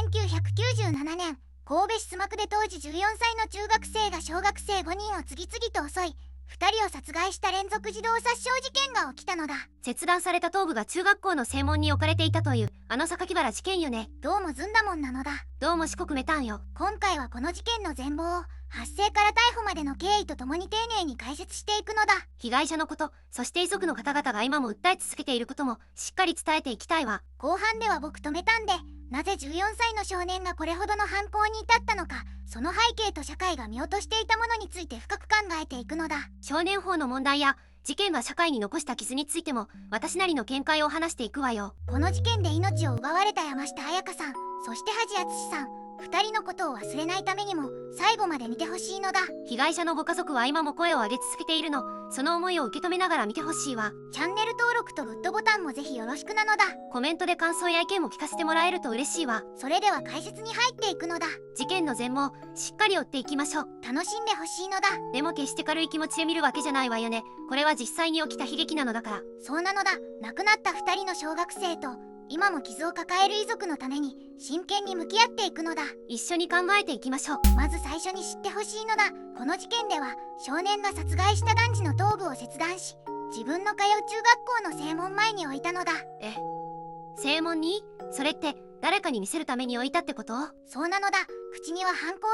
1997年、神戸市須磨区で当時14歳の中学生が小学生5人を次々と襲い、2人を殺害した連続児童殺傷事件が起きたのだ。切断された頭部が中学校の正門に置かれていたというあの榊原事件よね。どうもずんだもんなのだ。どうも四国メタンよ。今回はこの事件の全貌を発生から逮捕までの経緯とともに丁寧に解説していくのだ。被害者のこと、そして遺族の方々が今も訴え続けていることもしっかり伝えていきたいわ。後半では僕とメタンでなぜ14歳の少年がこれほどの犯行に至ったのか、その背景と社会が見落としていたものについて深く考えていくのだ。少年法の問題や事件が社会に残した傷についても私なりの見解を話していくわよ。この事件で命を奪われた山下彩香さん、そして梶敦さん、2人のことを忘れないためにも最後まで見てほしいのだ。被害者のご家族は今も声を上げ続けているの。その思いを受け止めながら見てほしいわ。チャンネル登録とグッドボタンもぜひよろしくなのだ。コメントで感想や意見も聞かせてもらえると嬉しいわ。それでは解説に入っていくのだ。事件の全貌しっかり追っていきましょう。楽しんでほしいのだ。でも決して軽い気持ちで見るわけじゃないわよね。これは実際に起きた悲劇なのだから。そうなのだ。亡くなった2人の小学生と今も傷を抱える遺族のために真剣に向き合っていくのだ。一緒に考えていきましょう。まず最初に知ってほしいのだ。この事件では少年が殺害した男児の頭部を切断し、自分の通う中学校の正門前に置いたのだ。正門に？それって誰かに見せるために置いたってこと？そうなのだ。口には犯行声明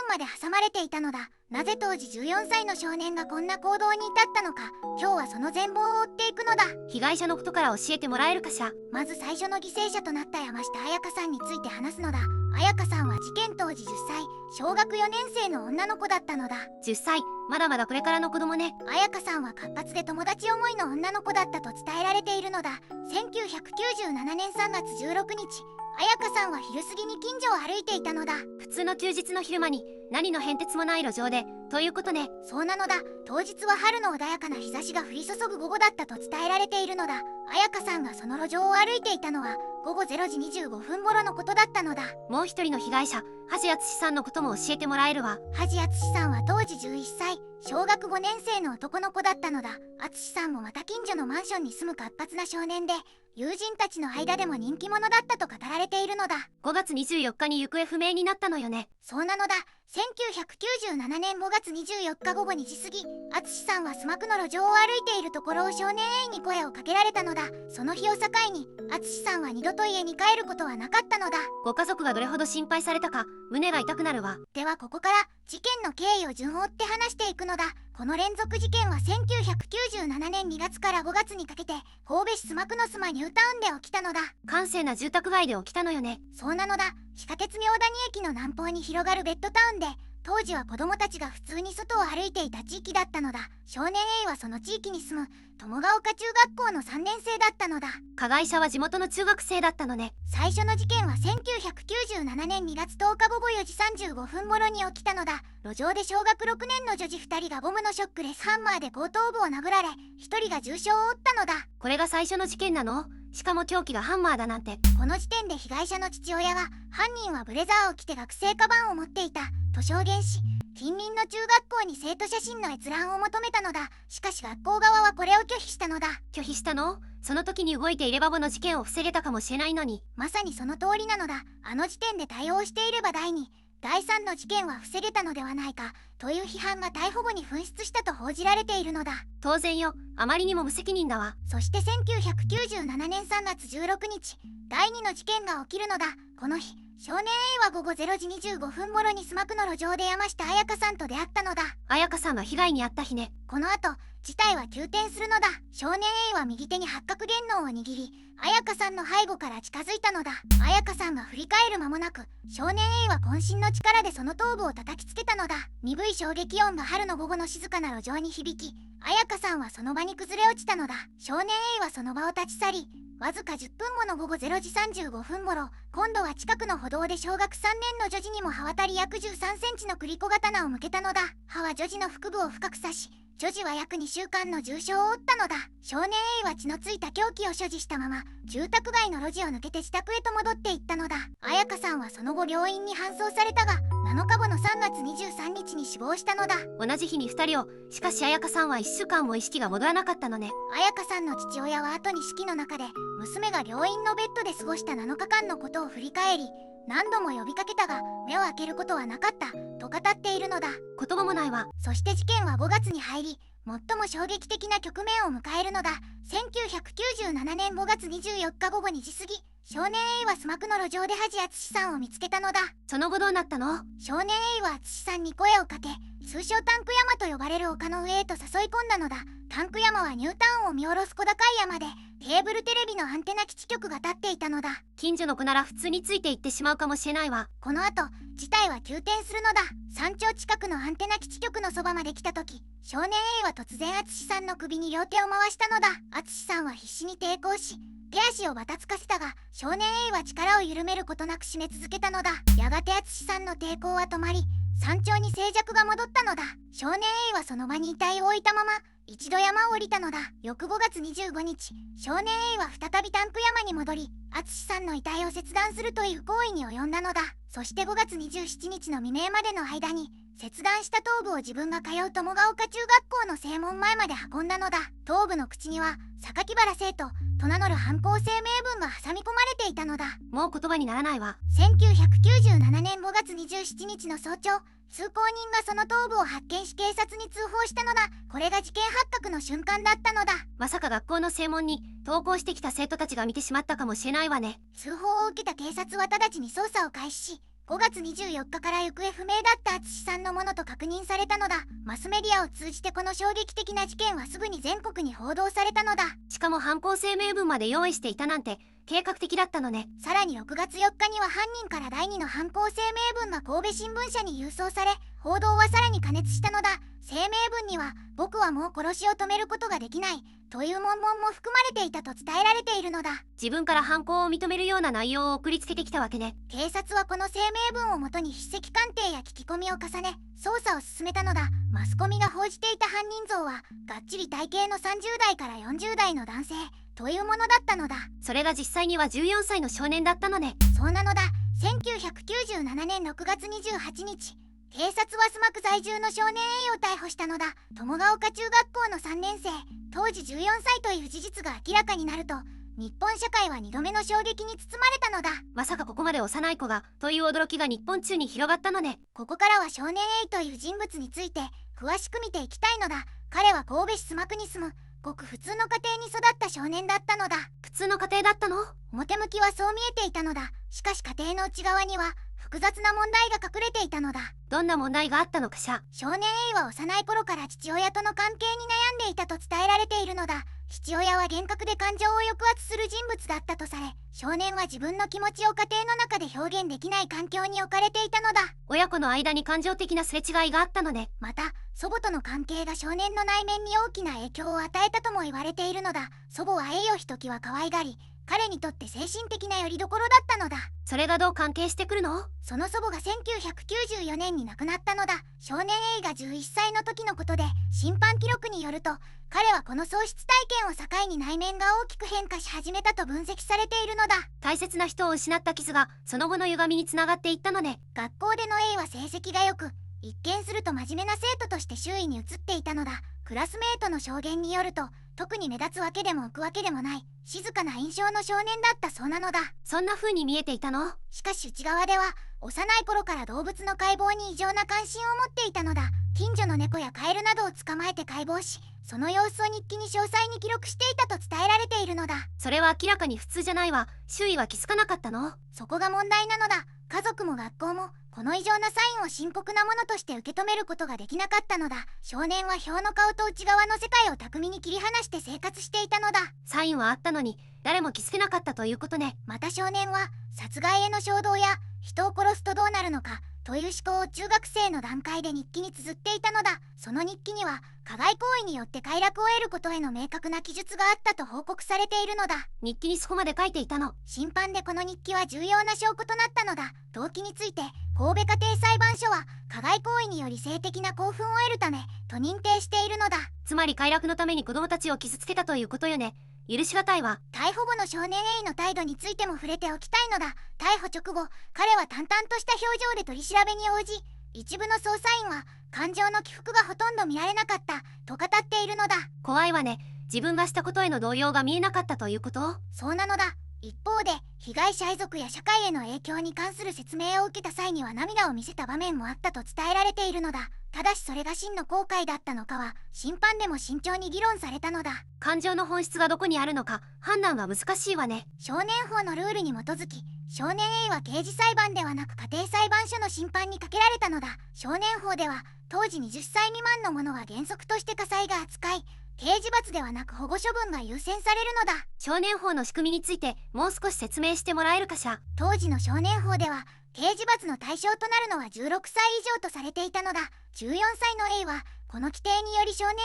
文まで挟まれていたのだ。なぜ当時14歳の少年がこんな行動に至ったのか、今日はその全貌を追っていくのだ。被害者のことから教えてもらえるかしら。まず最初の犠牲者となった山下彩香さんについて話すのだ。彩香さんは事件当時10歳、小学4年生の女の子だったのだ。10歳、まだまだこれからの子供ね。彩香さんは活発で友達思いの女の子だったと伝えられているのだ。1997年3月16日、彩香さんは昼過ぎに近所を歩いていたのだ。普通の休日の昼間に何の変哲もない路上でということね。そうなのだ。当日は春の穏やかな日差しが降り注ぐ午後だったと伝えられているのだ。彩香さんがその路上を歩いていたのは午後0時25分頃のことだったのだ。もう一人の被害者、梶敦さんのことも教えてもらえるわ。梶敦さんは当時11歳、小学5年生の男の子だったのだ。敦さんもまた近所のマンションに住む活発な少年で、友人たちの間でも人気者だったと語られているのだ。5月24日に行方不明になったのよね。そうなのだ。1997年5月24日午後2時過ぎ、敦さんは須磨区の路上を歩いているところを少年 A に声をかけられたのだ。その日を境に敦さんは二度と家に帰ることはなかったのだ。ご家族がどれほど心配されたか胸が痛くなるわ。ではここから事件の経緯を順を追って話していくのだ。この連続事件は1997年2月から5月にかけて神戸市須磨区の須磨ニュータウンで起きたのだ。閑静な住宅街で起きたのよね。そうなのだ。地下鉄妙谷駅の南方に広がるベッドタウンで、当時は子供たちが普通に外を歩いていた地域だったのだ。少年 A はその地域に住む友ヶ丘中学校の3年生だったのだ。加害者は地元の中学生だったのね。最初の事件は1997年2月10日午後4時35分頃に起きたのだ。路上で小学6年の女児2人がゴムのショックレスハンマーで後頭部を殴られ、1人が重傷を負ったのだ。これが最初の事件なの？しかも凶器がハンマーだなんて。この時点で被害者の父親は、犯人はブレザーを着て学生カバンを持っていたと証言し、近隣の中学校に生徒写真の閲覧を求めたのだ。しかし学校側はこれを拒否したのだ。拒否したの？その時に動いていればこの事件を防げたかもしれないのに。まさにその通りなのだ。あの時点で対応していれば第2、第3の事件は防げたのではないかという批判が逮捕後に噴出したと報じられているのだ。当然よ。あまりにも無責任だわ。そして1997年3月16日、第2の事件が起きるのだ。この日、少年 A は午後0時25分頃に須磨区の路上で山下彩香さんと出会ったのだ。彩香さんが被害に遭った日ね。この後、事態は急転するのだ。少年 A は右手に八角弦嚢を握り、彩香さんの背後から近づいたのだ。彩香さんが振り返る間もなく、少年 A は渾身の力でその頭部を叩きつけたのだ。鈍い衝撃音が春の午後の静かな路上に響き、彩香さんはその場に崩れ落ちたのだ。少年 A はその場を立ち去り、わずか10分後の午後0時35分頃、今度は近くの歩道で小学3年の女児にも刃渡り約13センチの栗子刀を向けたのだ。刃は女児の腹部を深く刺し、女児は約2週間の重傷を負ったのだ。少年 A は血のついた凶器を所持したまま、住宅街の路地を抜けて自宅へと戻っていったのだ。彩香さんはその後病院に搬送されたが、7日後の3月23日に死亡したのだ。同じ日に2人を。しかし彩香さんは1週間も意識が戻らなかったのね。彩香さんの父親は後に式の中で、娘が病院のベッドで過ごした7日間のことを振り返り、何度も呼びかけたが目を開けることはなかったと語っているのだ。言葉もないわ。そして事件は5月に入り最も衝撃的な局面を迎えるのだ。1997年5月24日午後2時過ぎ、少年 A はスマクの路上で梶敦さんを見つけたのだ。その後どうなったの？少年 A は敦さんに声をかけ、通称タンク山と呼ばれる丘の上へと誘い込んだのだ。タンク山はニュータウンを見下ろす小高い山で、ケーブルテレビのアンテナ基地局が立っていたのだ。近所の子なら普通について行ってしまうかもしれないわ。この後事態は急転するのだ。山頂近くのアンテナ基地局のそばまで来た時、少年 A は突然敦さんの首に両手を回したのだ。敦さんは必死に抵抗し、手足をばたつかせたが、少年 A は力を緩めることなく締め続けたのだ。やがて敦さんの抵抗は止まり、山頂に静寂が戻ったのだ。少年 A はその場に遺体を置いたまま一度山を降りたのだ。翌5月25日、少年 A は再びタンク山に戻り、敦さんの遺体を切断するという行為に及んだのだ。そして5月27日の未明までの間に、切断した頭部を自分が通う友ヶ丘中学校の正門前まで運んだのだ。頭部の口には榊原生徒と名乗る犯行声明文が挟み込まれていたのだ。もう言葉にならないわ。1997年5月27日の早朝、通行人がその頭部を発見し警察に通報したのだ。これが事件発覚の瞬間だったのだ。まさか学校の正門に登校してきた生徒たちが見てしまったかもしれないわね。通報を受けた警察は直ちに捜査を開始し、5月24日から行方不明だった敦さんのものと確認されたのだ。マスメディアを通じてこの衝撃的な事件はすぐに全国に報道されたのだ。しかも犯行声明文まで用意していたなんて計画的だったのね。さらに6月4日には犯人から第2の犯行声明文が神戸新聞社に郵送され、報道はさらに過熱したのだ。声明文には僕はもう殺しを止めることができないという文言も含まれていたと伝えられているのだ。自分から犯行を認めるような内容を送りつけてきたわけね。警察はこの声明文をもとに筆跡鑑定や聞き込みを重ね捜査を進めたのだ。マスコミが報じていた犯人像はがっちり体型の30代から40代の男性というものだったのだ。それが実際には14歳の少年だったのね。そうなのだ。1997年6月28日、警察はスマク在住の少年 A を逮捕したのだ。友ヶ丘中学校の3年生、当時14歳という事実が明らかになると、日本社会は2度目の衝撃に包まれたのだ。まさかここまで幼い子がという驚きが日本中に広がったのね。ここからは少年 A という人物について詳しく見ていきたいのだ。彼は神戸市須磨区に住むごく普通の家庭に育った少年だったのだ。普通の家庭だったの？表向きはそう見えていたのだ。しかし家庭の内側には複雑な問題が隠れていたのだ。どんな問題があったのかしら。少年 A は幼い頃から父親との関係に悩んでいたと伝えられているのだ。父親は厳格で感情を抑圧する人物だったとされ、少年は自分の気持ちを家庭の中で表現できない環境に置かれていたのだ。親子の間に感情的なすれ違いがあったのね。また祖母との関係が少年の内面に大きな影響を与えたとも言われているのだ。祖母は A をひときわ可愛がり、彼にとって精神的な拠り所だったのだ。それがどう関係してくるの？その祖母が1994年に亡くなったのだ。少年 A が11歳の時のことで、審判記録によると彼はこの喪失体験を境に内面が大きく変化し始めたと分析されているのだ。大切な人を失った傷がその後の歪みにつながっていったのね。学校での A は成績が良く、一見すると真面目な生徒として周囲に映っていたのだ。クラスメートの証言によると、特に目立つわけでも浮くわけでもない静かな印象の少年だったそうなのだ。そんな風に見えていたの？しかし内側では幼い頃から動物の解剖に異常な関心を持っていたのだ。近所の猫やカエルなどを捕まえて解剖し、その様子を日記に詳細に記録していたと伝えられているのだ。それは明らかに普通じゃないわ。周囲は気づかなかったの？そこが問題なのだ。家族も学校もこの異常なサインを深刻なものとして受け止めることができなかったのだ。少年は表の顔と内側の世界を巧みに切り離して生活していたのだ。サインはあったのに誰も気づけなかったということね。また少年は殺害への衝動や人を殺すとどうなるのかという思考を中学生の段階で日記に綴っていたのだ。その日記には加害行為によって快楽を得ることへの明確な記述があったと報告されているのだ。日記にそこまで書いていたの？審判でこの日記は重要な証拠となったのだ。動機について神戸家庭裁判所は加害行為により性的な興奮を得るためと認定しているのだ。つまり快楽のために子供たちを傷つけたということよね。許しがたいわ。逮捕後の少年 A の態度についても触れておきたいのだ。逮捕直後、彼は淡々とした表情で取り調べに応じ、一部の捜査員は感情の起伏がほとんど見られなかったと語っているのだ。怖いわね。自分がしたことへの動揺が見えなかったということ？そうなのだ。一方で被害者遺族や社会への影響に関する説明を受けた際には涙を見せた場面もあったと伝えられているのだ。ただしそれが真の後悔だったのかは審判でも慎重に議論されたのだ。感情の本質がどこにあるのか判断が難しいわね。少年法のルールに基づき少年 A は刑事裁判ではなく家庭裁判所の審判にかけられたのだ。少年法では当時20歳未満の者は原則として家裁が扱い、刑事罰ではなく保護処分が優先されるのだ。少年法の仕組みについてもう少し説明してもらえるかしら。当時の少年法では刑事罰の対象となるのは16歳以上とされていたのだ。14歳の A はこの規定により少年院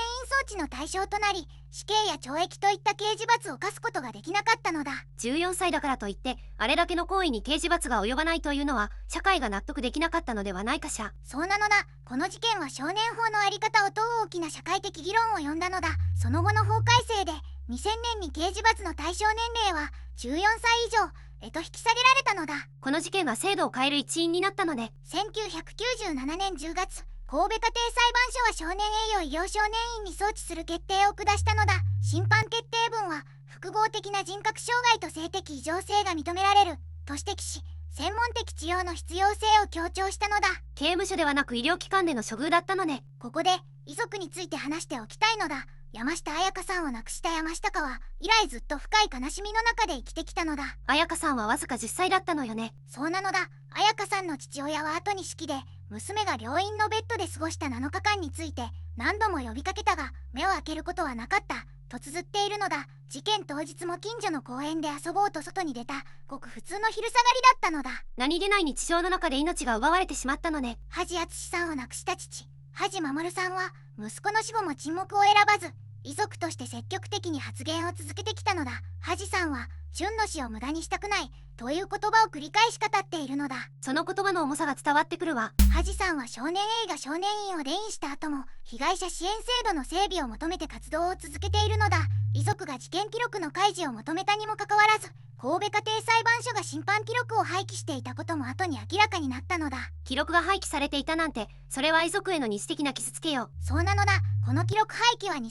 送致の対象となり、死刑や懲役といった刑事罰を科すことができなかったのだ。14歳だからといってあれだけの行為に刑事罰が及ばないというのは社会が納得できなかったのではないかしら。そうなのだ。この事件は少年法の在り方を問う大きな社会的議論を呼んだのだ。その後の法改正で2000年に刑事罰の対象年齢は14歳以上へと引き下げられたのだ。この事件は制度を変える一因になったのね。1997年10月、神戸家庭裁判所は少年 A を医療少年院に送致する決定を下したのだ。審判決定文は複合的な人格障害と性的異常性が認められると指摘し、専門的治療の必要性を強調したのだ。刑務所ではなく医療機関での処遇だったのね。ここで遺族について話しておきたいのだ。山下彩香さんを亡くした山下家は以来ずっと深い悲しみの中で生きてきたのだ。彩香さんはわずか10歳だったのよね。そうなのだ。彩香さんの父親は後に式で娘が病院のベッドで過ごした7日間について何度も呼びかけたが目を開けることはなかったと綴っているのだ。事件当日も近所の公園で遊ぼうと外に出たごく普通の昼下がりだったのだ。何気ない日常の中で命が奪われてしまったのね。梶敦さんを亡くした父梶守さんは息子の死後も沈黙を選ばず遺族として積極的に発言を続けてきたのだ。梶さんは純の死を無駄にしたくないという言葉を繰り返し語っているのだ。その言葉の重さが伝わってくるわ。梶さんは少年 A が少年院を出院した後も被害者支援制度の整備を求めて活動を続けているのだ。遺族が事件記録の開示を求めたにもかかわらず神戸家庭裁判所が審判記録を廃棄していたことも後に明らかになったのだ。記録が廃棄されていたなんてそれは遺族への二次的な傷つけよ。そうなのだ。この記録廃棄は2015年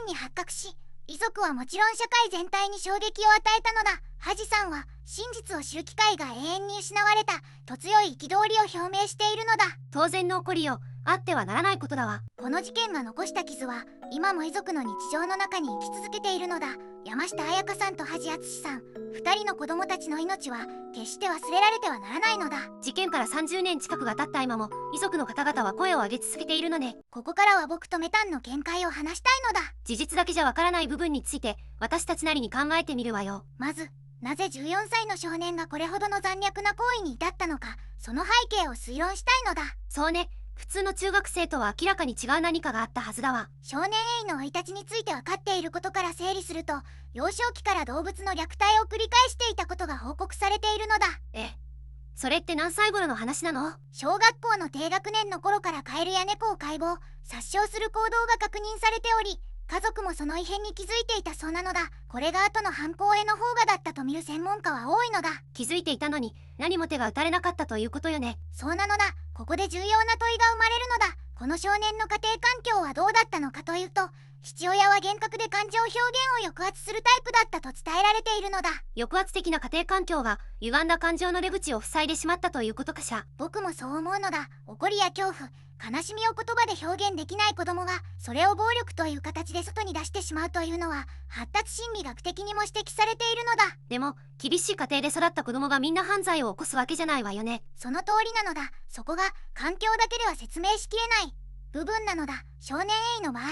に発覚し遺族はもちろん社会全体に衝撃を与えたのだ。梶さんは真実を知る機会が永遠に失われたと強い憤りを表明しているのだ。当然の起こりよ。あってはならないことだわ。この事件が残した傷は今も遺族の日常の中に生き続けているのだ。山下彩香さんと梶敦さん2人の子供たちの命は決して忘れられてはならないのだ。事件から30年近くが経った今も遺族の方々は声を上げ続けているのね。ここからは僕とメタンの見解を話したいのだ。事実だけじゃわからない部分について私たちなりに考えてみるわよ。まずなぜ14歳の少年がこれほどの残虐な行為に至ったのか、その背景を推論したいのだ。そうね。普通の中学生とは明らかに違う何かがあったはずだわ。少年 A の生い立ちについて分かっていることから整理すると、幼少期から動物の虐待を繰り返していたことが報告されているのだ。それって何歳頃の話なの？小学校の低学年の頃からカエルや猫を解剖殺傷する行動が確認されており、家族もその異変に気づいていたそうなのだ。これが後の犯行への方がだったと見る専門家は多いのだ。気づいていたのに何も手が打たれなかったということよね。そうなのだ。ここで重要な問いが生まれるのだ。この少年の家庭環境はどうだったのかというと、父親は厳格で感情表現を抑圧するタイプだったと伝えられているのだ。抑圧的な家庭環境が歪んだ感情の出口を塞いでしまったということかしら。僕もそう思うのだ。怒りや恐怖、悲しみを言葉で表現できない子供がそれを暴力という形で外に出してしまうというのは発達心理学的にも指摘されているのだ。でも厳しい家庭で育った子供がみんな犯罪を起こすわけじゃないわよね。その通りなのだ。そこが環境だけでは説明しきれない部分なのだ。少年 A の場合、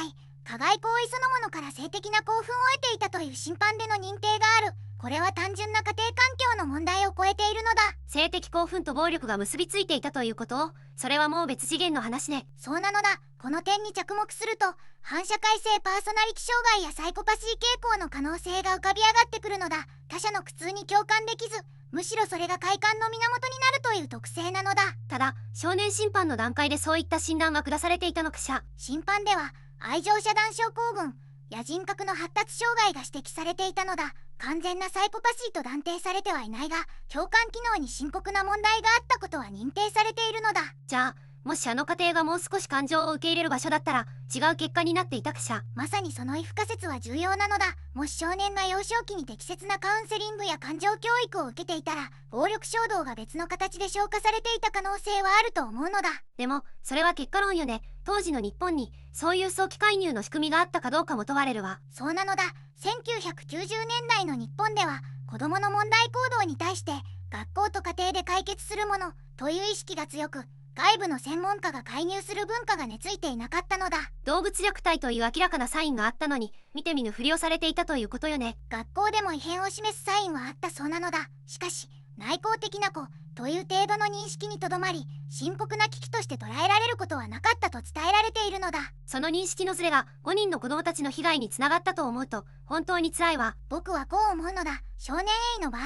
加害行為そのものから性的な興奮を得ていたという審判での認定がある。これは単純な家庭環境の問題を超えているのだ。性的興奮と暴力が結びついていたということ？それはもう別次元の話ね。そうなのだ。この点に着目すると反社会性パーソナリティ障害やサイコパシー傾向の可能性が浮かび上がってくるのだ。他者の苦痛に共感できず、むしろそれが快感の源になるという特性なのだ。ただ少年審判の段階でそういった診断が下されていたのかしら。審判では愛情遮断症候群や人格の発達障害が指摘されていたのだ。完全なサイコパシーと断定されてはいないが、共感機能に深刻な問題があったことは認定されているのだ。じゃあもしあの家庭がもう少し感情を受け入れる場所だったら違う結果になっていたかしゃ。まさにそのif仮説は重要なのだ。もし少年が幼少期に適切なカウンセリングや感情教育を受けていたら、暴力衝動が別の形で消化されていた可能性はあると思うのだ。でもそれは結果論よね。当時の日本にそういう早期介入の仕組みがあったかどうかも問われるわ。そうなのだ。1990年代の日本では子どもの問題行動に対して学校と家庭で解決するものという意識が強く、外部の専門家が介入する文化が根付いていなかったのだ。動物虐待という明らかなサインがあったのに見て見ぬふりをされていたということよね。学校でも異変を示すサインはあったそうなのだ。しかし内向的な子という程度の認識にとどまり、深刻な危機として捉えられることはなかったと伝えられているのだ。その認識のズレが5人の子供たちの被害につながったと思うと本当に辛いわ。僕はこう思うのだ。少年 A の場合、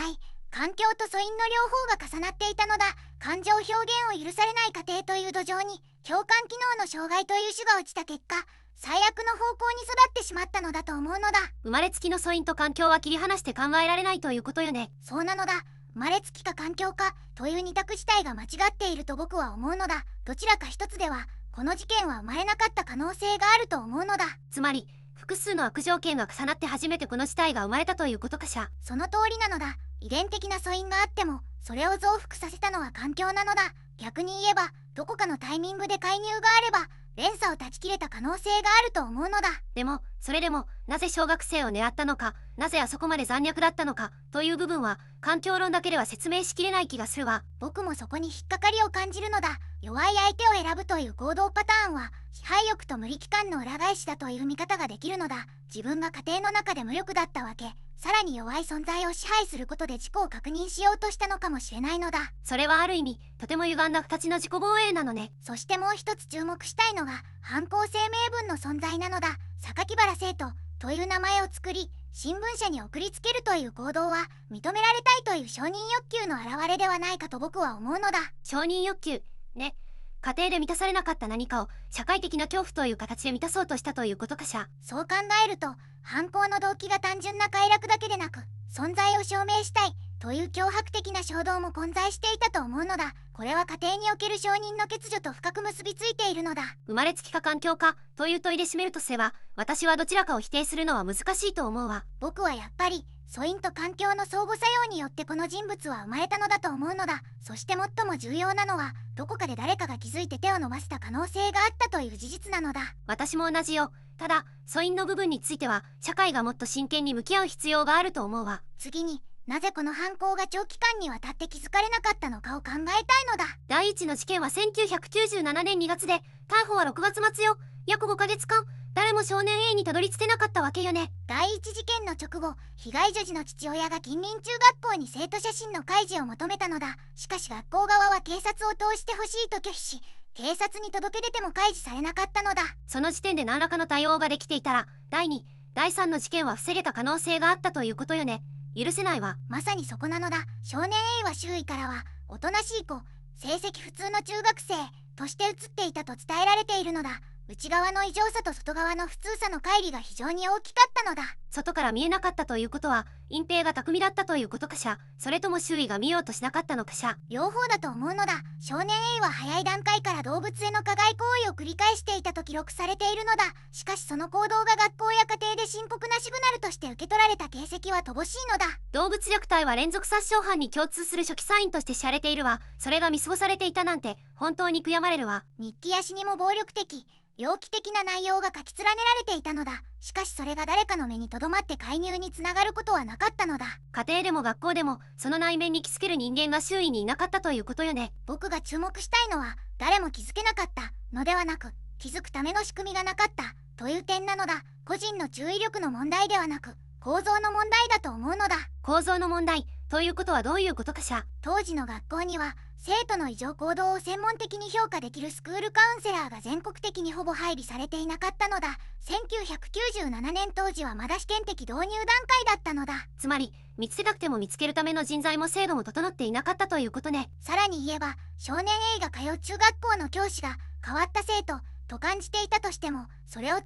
環境と素因の両方が重なっていたのだ。感情表現を許されない家庭という土壌に共感機能の障害という種が落ちた結果、最悪の方向に育ってしまったのだと思うのだ。生まれつきの素因と環境は切り離して考えられないということよね。そうなのだ。生まれつきか環境かという二択自体が間違っていると僕は思うのだ。どちらか一つではこの事件は生まれなかった可能性があると思うのだ。つまり複数の悪条件が重なって初めてこの事態が生まれたということかしら。その通りなのだ。遺伝的な素因があってもそれを増幅させたのは環境なのだ。逆に言えばどこかのタイミングで介入があれば連鎖を断ち切れた可能性があると思うのだ。でもそれでもなぜ小学生を狙ったのか、なぜあそこまで残虐だったのかという部分は環境論だけでは説明しきれない気がするわ。僕もそこに引っかかりを感じるのだ。弱い相手を選ぶという行動パターンは支配欲と無力感の裏返しだという見方ができるのだ。自分が家庭の中で無力だったわけ、さらに弱い存在を支配することで自己を確認しようとしたのかもしれないのだ。それはある意味とても歪んだ形の自己防衛なのね。そしてもう一つ注目したいのが犯行声明文の存在なのだ。榊原生徒という名前を作り新聞社に送りつけるという行動は認められたいという承認欲求の表れではないかと僕は思うのだ。承認欲求ね。家庭で満たされなかった何かを社会的な恐怖という形で満たそうとしたということかしら。そう考えると犯行の動機が単純な快楽だけでなく存在を証明したいという脅迫的な衝動も混在していたと思うのだ。これは家庭における承認の欠如と深く結びついているのだ。生まれつきか環境かという問いで締めるとすれば、私はどちらかを否定するのは難しいと思うわ。僕はやっぱり素因と環境の相互作用によってこの人物は生まれたのだと思うのだ。そして最も重要なのはどこかで誰かが気づいて手を伸ばした可能性があったという事実なのだ。私も同じよ。ただ素因の部分については社会がもっと真剣に向き合う必要があると思うわ。次になぜこの犯行が長期間にわたって気づかれなかったのかを考えたいのだ。第一の事件は1997年2月で逮捕は6月末よ。約5ヶ月間誰も少年 A にたどり着けなかったわけよね。第一事件の直後、被害女児の父親が近隣中学校に生徒写真の開示を求めたのだ。しかし学校側は警察を通してほしいと拒否し、警察に届け出ても開示されなかったのだ。その時点で何らかの対応ができていたら第2、第3の事件は防げた可能性があったということよね。許せないわ。まさにそこなのだ。少年 A は周囲からはおとなしい子、成績普通の中学生として映っていたと伝えられているのだ。内側の異常さと外側の普通さの乖離が非常に大きかったのだ。外から見えなかったということは隠蔽が巧みだったということかしら。それとも周囲が見ようとしなかったのかしら。両方だと思うのだ。少年 A は早い段階から動物への加害行為を繰り返していたと記録されているのだ。しかしその行動が学校や家庭で深刻なシグナルとして受け取られた形跡は乏しいのだ。動物虐待は連続殺傷犯に共通する初期サインとして知られているわ。それが見過ごされていたなんて本当に悔やまれるわ。日記や詩にも暴力的猟奇的な内容が書き連ねられていたのだ。しかしそれが誰かの目にとどまって介入につながることはなかったのだ。家庭でも学校でもその内面に気づける人間が周囲にいなかったということよね。僕が注目したいのは誰も気づけなかったのではなく気づくための仕組みがなかったという点なのだ。個人の注意力の問題ではなく構造の問題だと思うのだ。構造の問題ということはどういうことかしら。当時の学校には生徒の異常行動を専門的に評価できるスクールカウンセラーが全国的にほぼ配備されていなかったのだ。1997年当時はまだ試験的導入段階だったのだ。つまり見つけたくても見つけるための人材も制度も整っていなかったということね。さらに言えば少年 A が通う中学校の教師が変わった生徒と感じていたとしてもそれを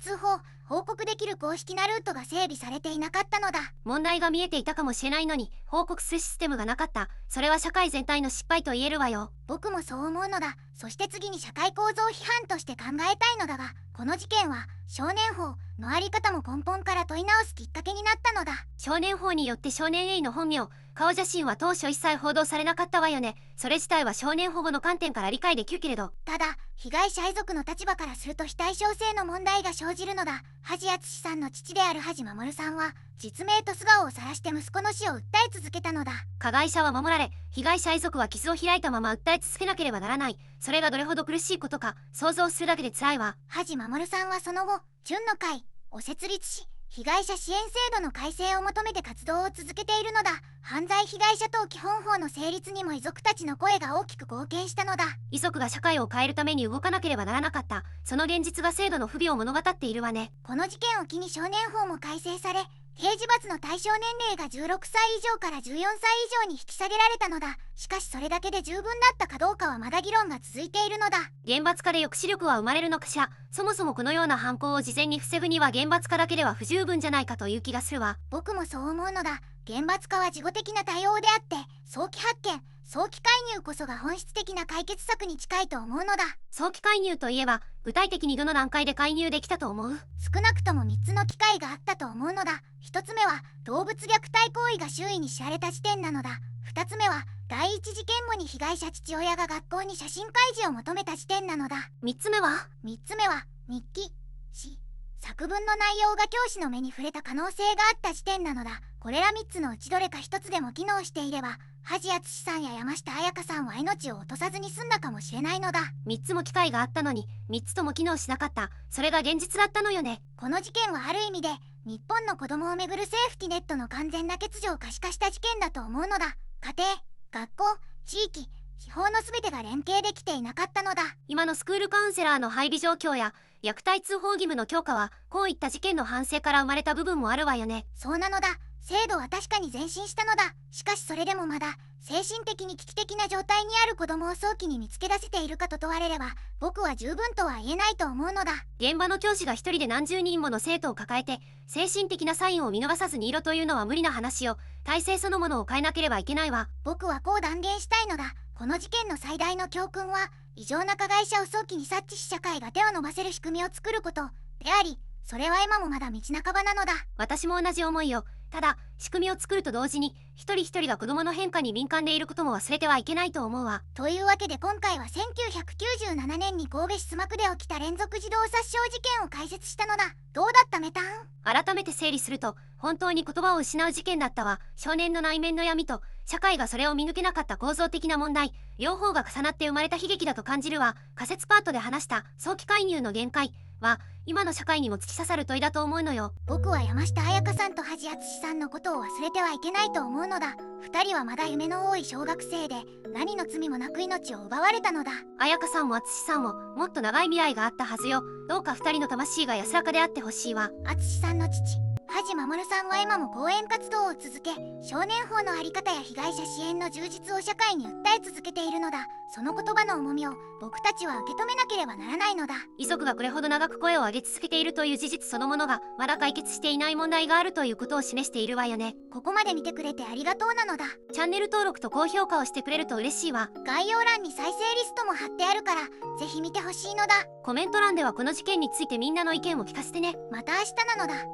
報告できる公式なルートが整備されていなかったのだ。問題が見えていたかもしれないのに報告するシステムがなかった。それは社会全体の失敗と言えるわよ。僕もそう思うのだ。そして次に社会構造批判として考えたいのだが、この事件は少年法のあり方も根本から問い直すきっかけになったのだ。少年法によって少年 A の本名、顔写真は当初一切報道されなかったわよね。それ自体は少年保護の観点から理解できるけれど、ただ被害者遺族の立場からすると非対称性の問題が生じるのだ。梶敦さんの父である梶守さんは実名と素顔を晒して息子の死を訴え続けたのだ。加害者は守られ、被害者遺族は傷を開いたまま訴え続けなければならない。それがどれほど苦しいことか想像するだけで辛いわ。梶守さんはその後純の会を設立し、被害者支援制度の改正を求めて活動を続けているのだ。犯罪被害者等基本法の成立にも遺族たちの声が大きく貢献したのだ。遺族が社会を変えるために動かなければならなかった、その現実が制度の不備を物語っているわね。この事件を機に少年法も改正され、刑事罰の対象年齢が16歳以上から14歳以上に引き下げられたのだ。しかしそれだけで十分だったかどうかはまだ議論が続いているのだ。厳罰化で抑止力は生まれるのかしら。そもそもこのような犯行を事前に防ぐには厳罰化だけでは不十分じゃないかという気がするわ。僕もそう思うのだ。厳罰化は事後的な対応であって、早期発見早期介入こそが本質的な解決策に近いと思うのだ。早期介入といえば具体的にどの段階で介入できたと思う？少なくとも3つの機会があったと思うのだ。1つ目は動物虐待行為が周囲に知られた時点なのだ。2つ目は第一事件後に被害者父親が学校に写真開示を求めた時点なのだ。3つ目は日記、詩、作文の内容が教師の目に触れた可能性があった時点なのだ。これら3つのうちどれか1つでも機能していれば、梶敦さんや山下彩香さんは命を落とさずに済んだかもしれないのだ。3つも機会があったのに3つとも機能しなかった、それが現実だったのよね。この事件はある意味で日本の子供をめぐるセーフティネットの完全な欠如を可視化した事件だと思うのだ。家庭、学校、地域、司法の全てが連携できていなかったのだ。今のスクールカウンセラーの配備状況や虐待通報義務の強化はこういった事件の反省から生まれた部分もあるわよね。そうなのだ。制度は確かに前進したのだ。しかしそれでもまだ精神的に危機的な状態にある子供を早期に見つけ出せているかと問われれば、僕は十分とは言えないと思うのだ。現場の教師が一人で何十人もの生徒を抱えて精神的なサインを見逃さずにいろというのは無理な話よ。体制そのものを変えなければいけないわ。僕はこう断言したいのだ。この事件の最大の教訓は、異常な加害者を早期に察知し社会が手を伸ばせる仕組みを作ることであり、それは今もまだ道半ばなのだ。私も同じ思いよ。ただ仕組みを作ると同時に一人一人が子どもの変化に敏感でいることも忘れてはいけないと思うわ。というわけで今回は1997年に神戸市須磨区で起きた連続児童殺傷事件を解説したのだ。どうだったメタン？改めて整理すると本当に言葉を失う事件だったわ。少年の内面の闇と社会がそれを見抜けなかった構造的な問題、両方が重なって生まれた悲劇だと感じるわ。仮説パートで話した早期介入の限界は今の社会にも突き刺さる問いだと思うのよ。僕は山下彩香さんと梶敦さんのことを忘れてはいけないと思うのだ。2人はまだ夢の多い小学生で何の罪もなく命を奪われたのだ。彩香さんも敦さんももっと長い未来があったはずよ。どうか2人の魂が安らかであってほしいわ。敦さんの父梶守さんは今も講演活動を続け、少年法の在り方や被害者支援の充実を社会に訴え続けているのだ。その言葉の重みを僕たちは受け止めなければならないのだ。遺族がこれほど長く声を上げ続けているという事実そのものがまだ解決していない問題があるということを示しているわよね。ここまで見てくれてありがとうなのだ。チャンネル登録と高評価をしてくれると嬉しいわ。概要欄に再生リストも貼ってあるからぜひ見てほしいのだ。コメント欄ではこの事件についてみんなの意見を聞かせてね。また明日なのだ。